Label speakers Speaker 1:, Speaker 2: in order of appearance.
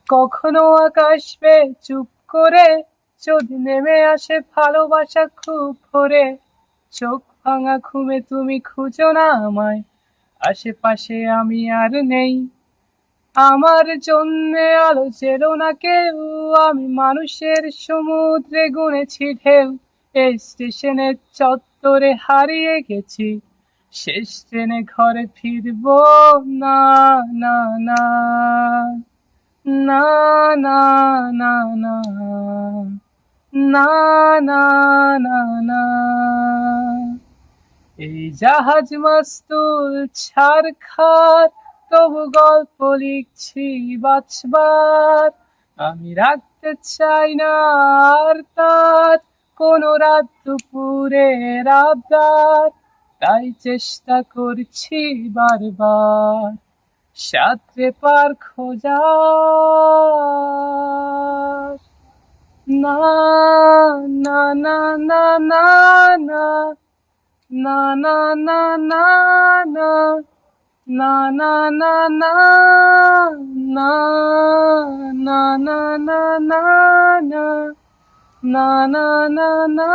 Speaker 1: কখনো আকাশ বেয়ে চুপ করে যদি নেমে আসে ভালোবাসা খুব ভোরে, চোখ ভাঙা ঘুমে তুমি খুঁজো না আমায়, আশেপাশে আমি আর নেই। আমার জন্যে আলো জেলো না কেউ, আমি মানুষের সমুদ্রে গুনেছি ঢেউ। এই স্টেশনের চত্বরে হারিয়ে গেছি, শেষ ট্রেনে ঘরে ফিরবো না, না না, না না, না না, না না, না না। এই জাহাজ মাস্তুল ছারখার, তবু গল্প লিখছি বাঁচবার। আমি রাখতে চাই না আর তার কোনো রাত দুপুরের আবদার, তাই চেষ্টা করছি বারবার সাঁতরে পার খোঁজার। না না না না না না, না না না না না, না না না না, না না না না না, না না না না।